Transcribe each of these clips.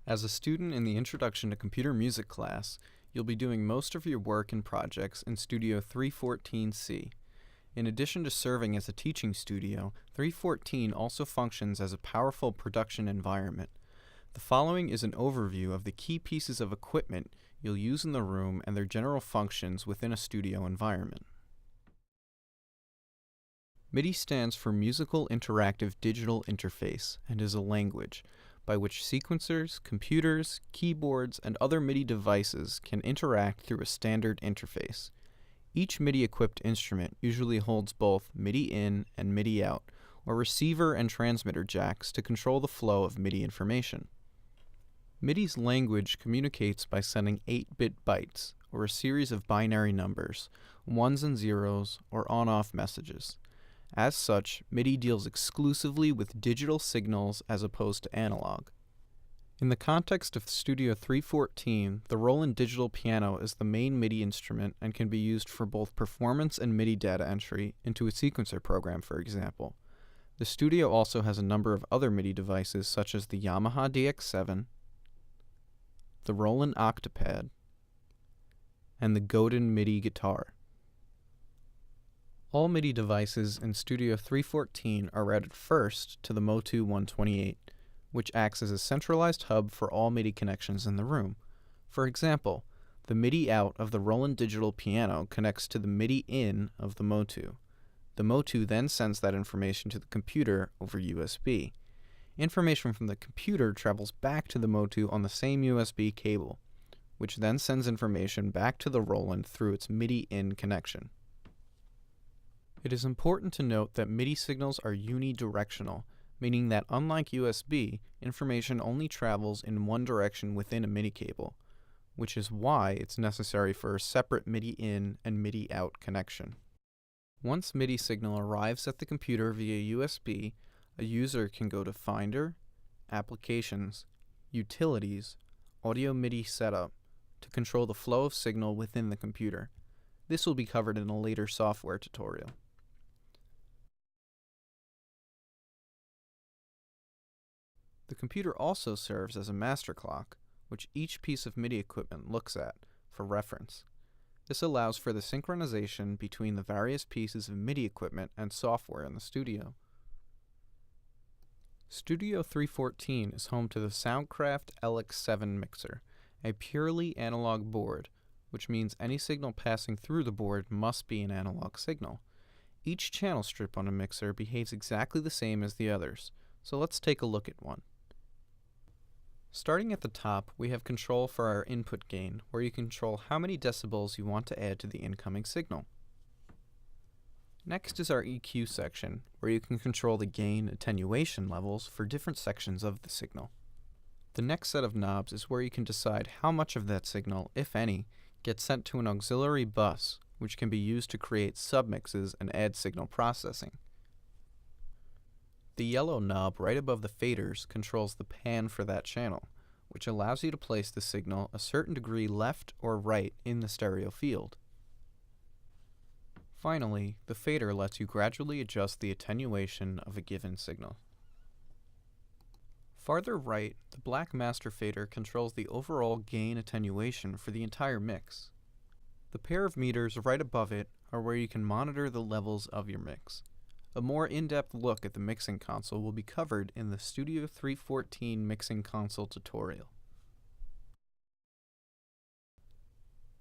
As a student in the Introduction to Computer Music class, you'll be doing most of your work and projects in Studio 314C. In addition to serving as a teaching studio, 314 also functions as a powerful production environment. The following is an overview of the key pieces of equipment you'll use in the room and their general functions within a studio environment. MIDI stands for Musical Interactive Digital Interface and is a language by which sequencers, computers, keyboards, and other MIDI devices can interact through a standard interface. Each MIDI-equipped instrument usually holds both MIDI in and MIDI out, or receiver and transmitter jacks to control the flow of MIDI information. MIDI's language communicates by sending 8-bit bytes, or a series of binary numbers, ones and zeros, or on-off messages. As such, MIDI deals exclusively with digital signals as opposed to analog. In the context of Studio 314, the Roland digital piano is the main MIDI instrument and can be used for both performance and MIDI data entry into a sequencer program, for example. The studio also has a number of other MIDI devices such as the Yamaha DX7, the Roland Octopad, and the Godin MIDI guitar. All MIDI devices in Studio 314 are routed first to the Motu 128, which acts as a centralized hub for all MIDI connections in the room. For example, the MIDI out of the Roland digital piano connects to the MIDI in of the Motu. The Motu then sends that information to the computer over USB. Information from the computer travels back to the Motu on the same USB cable, which then sends information back to the Roland through its MIDI in connection. It is important to note that MIDI signals are unidirectional, meaning that unlike USB, information only travels in one direction within a MIDI cable, which is why it's necessary for a separate MIDI in and MIDI out connection. Once MIDI signal arrives at the computer via USB, a user can go to Finder, Applications, Utilities, Audio MIDI Setup to control the flow of signal within the computer. This will be covered in a later software tutorial. The computer also serves as a master clock, which each piece of MIDI equipment looks at for reference. This allows for the synchronization between the various pieces of MIDI equipment and software in the studio. Studio 314 is home to the Soundcraft LX7 mixer, a purely analog board, which means any signal passing through the board must be an analog signal. Each channel strip on a mixer behaves exactly the same as the others, so let's take a look at one. Starting at the top, we have control for our input gain, where you control how many decibels you want to add to the incoming signal. Next is our EQ section, where you can control the gain attenuation levels for different sections of the signal. The next set of knobs is where you can decide how much of that signal, if any, gets sent to an auxiliary bus, which can be used to create submixes and add signal processing. The yellow knob right above the faders controls the pan for that channel, which allows you to place the signal a certain degree left or right in the stereo field. Finally, the fader lets you gradually adjust the attenuation of a given signal. Farther right, the black master fader controls the overall gain attenuation for the entire mix. The pair of meters right above it are where you can monitor the levels of your mix. A more in-depth look at the mixing console will be covered in the Studio 314 mixing console tutorial.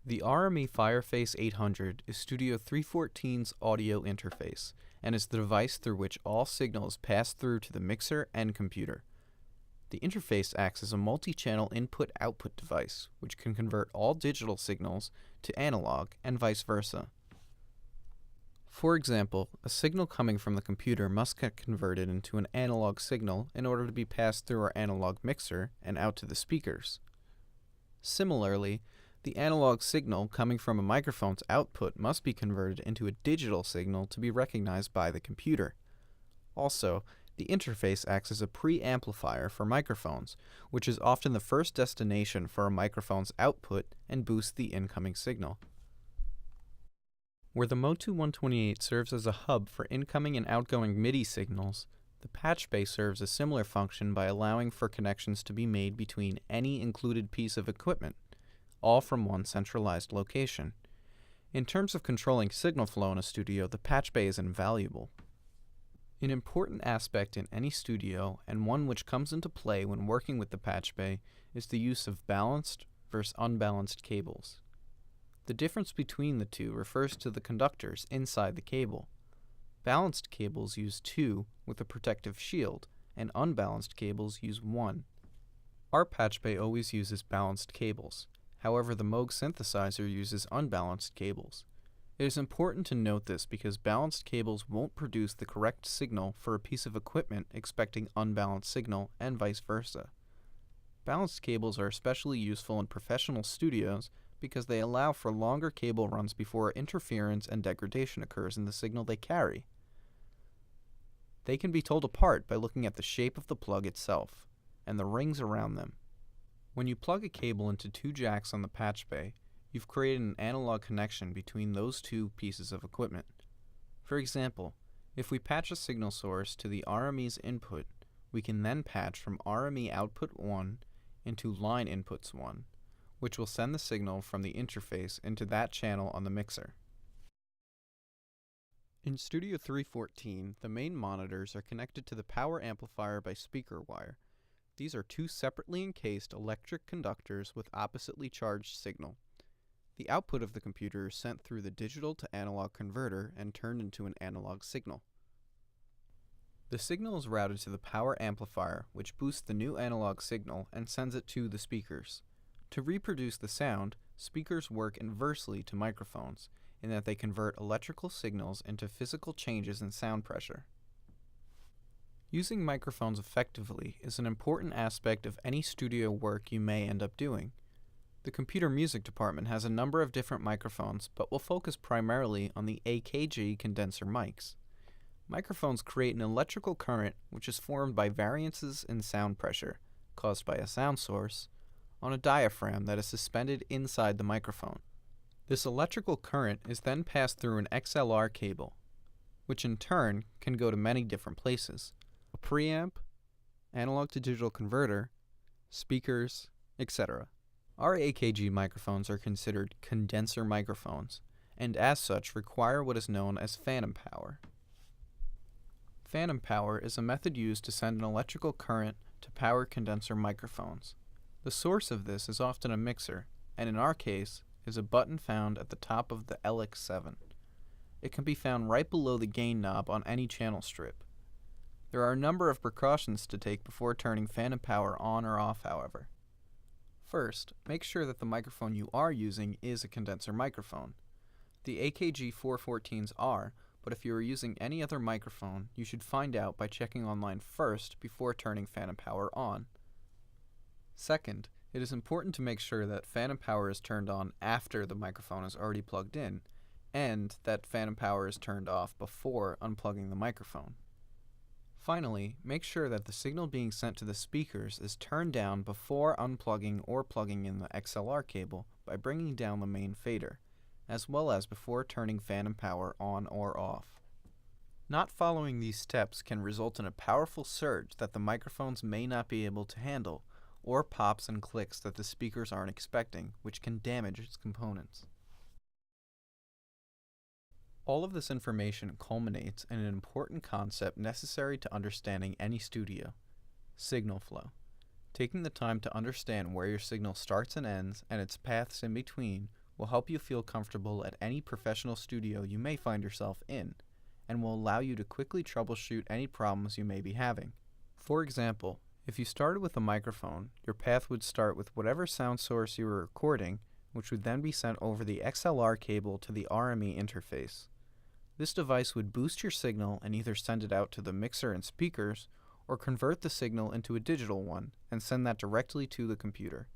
The RME Fireface 800 is Studio 314's audio interface and is the device through which all signals pass through to the mixer and computer. The interface acts as a multi-channel input-output device, which can convert all digital signals to analog and vice versa. For example, a signal coming from the computer must get converted into an analog signal in order to be passed through our analog mixer and out to the speakers. Similarly, the analog signal coming from a microphone's output must be converted into a digital signal to be recognized by the computer. Also, the interface acts as a preamplifier for microphones, which is often the first destination for a microphone's output and boosts the incoming signal. Where the Motu 128 serves as a hub for incoming and outgoing MIDI signals, The patch bay serves a similar function by allowing for connections to be made between any included piece of equipment, all from one centralized location. In terms of controlling signal flow in a studio, the patch bay is invaluable. An important aspect in any studio, and one which comes into play when working with the patch bay, is the use of balanced versus unbalanced cables. The difference between the two refers to the conductors inside the cable. Balanced cables use 2 with a protective shield, and unbalanced cables use 1. Our patch bay always uses balanced cables. However, the Moog synthesizer uses unbalanced cables. It is important to note this because balanced cables won't produce the correct signal for a piece of equipment expecting unbalanced signal, and vice versa. Balanced cables are especially useful in professional studios because they allow for longer cable runs before interference and degradation occurs in the signal they carry. They can be told apart by looking at the shape of the plug itself and the rings around them. When you plug a cable into 2 jacks on the patch bay, you've created an analog connection between those 2 pieces of equipment. For example, if we patch a signal source to the RME's input, we can then patch from RME output 1 into line inputs 1, which will send the signal from the interface into that channel on the mixer. In Studio 314, the main monitors are connected to the power amplifier by speaker wire. These are 2 separately encased electric conductors with oppositely charged signal. The output of the computer is sent through the digital to analog converter and turned into an analog signal. The signal is routed to the power amplifier, which boosts the new analog signal and sends it to the speakers. To reproduce the sound, speakers work inversely to microphones, in that they convert electrical signals into physical changes in sound pressure. Using microphones effectively is an important aspect of any studio work you may end up doing. The computer music department has a number of different microphones, but will focus primarily on the AKG condenser mics. Microphones create an electrical current which is formed by variances in sound pressure, caused by a sound source, on a diaphragm that is suspended inside the microphone. This electrical current is then passed through an XLR cable, which in turn can go to many different places: a preamp, analog to digital converter, speakers, etc. Our AKG microphones are considered condenser microphones, and as such require what is known as phantom power. Phantom power is a method used to send an electrical current to power condenser microphones. The source of this is often a mixer, and in our case, is a button found at the top of the LX7. It can be found right below the gain knob on any channel strip. There are a number of precautions to take before turning phantom power on or off, however. First, make sure that the microphone you are using is a condenser microphone. The AKG 414s are, but if you are using any other microphone, you should find out by checking online first before turning phantom power on. Second, it is important to make sure that phantom power is turned on after the microphone is already plugged in, and that phantom power is turned off before unplugging the microphone. Finally, make sure that the signal being sent to the speakers is turned down before unplugging or plugging in the XLR cable by bringing down the main fader, as well as before turning phantom power on or off. Not following these steps can result in a powerful surge that the microphones may not be able to handle, or pops and clicks that the speakers aren't expecting, which can damage its components. All of this information culminates in an important concept necessary to understanding any studio: signal flow. Taking the time to understand where your signal starts and ends, and its paths in between, will help you feel comfortable at any professional studio you may find yourself in, and will allow you to quickly troubleshoot any problems you may be having. For example, if you started with a microphone, your path would start with whatever sound source you were recording, which would then be sent over the XLR cable to the RME interface. This device would boost your signal and either send it out to the mixer and speakers, or convert the signal into a digital one and send that directly to the computer.